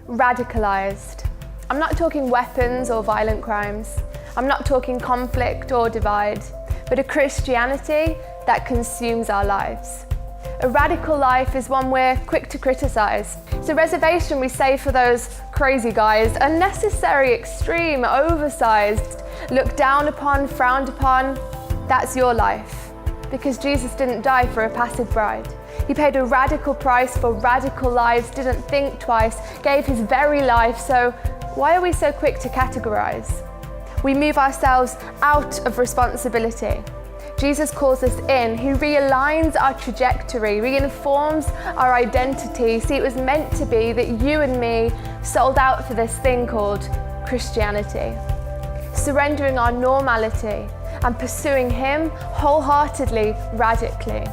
radicalized. I'm not talking weapons or violent crimes. I'm not talking conflict or divide, but a Christianity that consumes our lives. A radical life is one we're quick to criticize. It's a reservation we say for those crazy guys, unnecessary, extreme, oversized, looked down upon, frowned upon. That's your life, because Jesus didn't die for a passive bride. He paid a radical price for radical lives, didn't think twice, gave his very life. So why are we so quick to categorize? We move ourselves out of responsibility. Jesus calls us in. He realigns our trajectory, reinforms our identity. See, it was meant to be that you and me sold out for this thing called Christianity, surrendering our normality and pursuing him wholeheartedly, radically.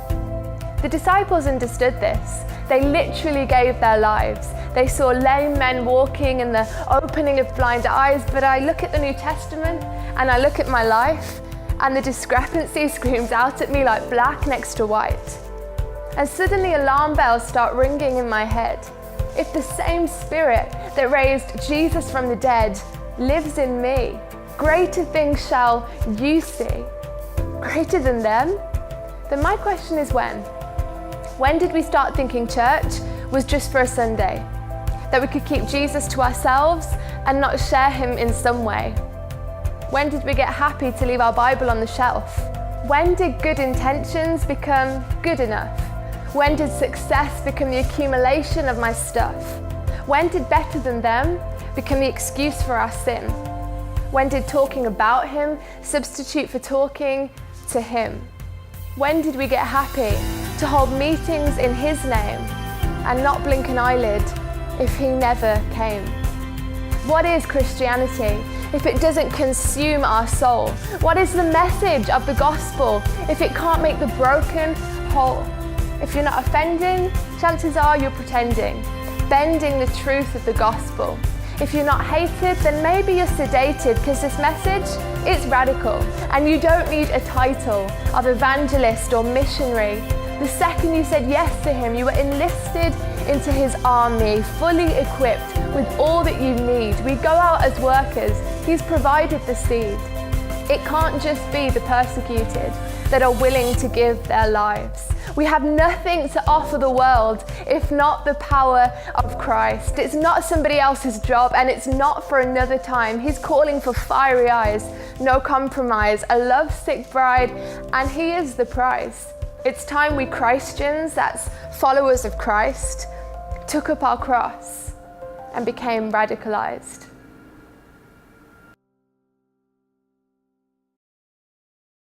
The disciples understood this. They literally gave their lives. They saw lame men walking and the opening of blind eyes, but I look at the New Testament and I look at my life and the discrepancy screams out at me like black next to white. And suddenly alarm bells start ringing in my head. If the same Spirit that raised Jesus from the dead lives in me, greater things shall you see. Greater than them? Then my question is when? When did we start thinking church was just for a Sunday? That we could keep Jesus to ourselves and not share him in some way? When did we get happy to leave our Bible on the shelf? When did good intentions become good enough? When did success become the accumulation of my stuff? When did better than them become the excuse for our sin? When did talking about him substitute for talking to him? When did we get happy to hold meetings in his name and not blink an eyelid if he never came? What is Christianity if it doesn't consume our soul? What is the message of the gospel if it can't make the broken whole? If you're not offending, chances are you're pretending, bending the truth of the gospel. If you're not hated, then maybe you're sedated, because this message, it's radical. And you don't need a title of evangelist or missionary. The second you said yes to him, you were enlisted into his army, fully equipped with all that you need. We go out as workers. He's provided the seed. It can't just be the persecuted that are willing to give their lives. We have nothing to offer the world if not the power of Christ. It's not somebody else's job, and it's not for another time. He's calling for fiery eyes, no compromise, a lovesick bride, and he is the prize. It's time we Christians, that's followers of Christ, took up our cross and became radicalized.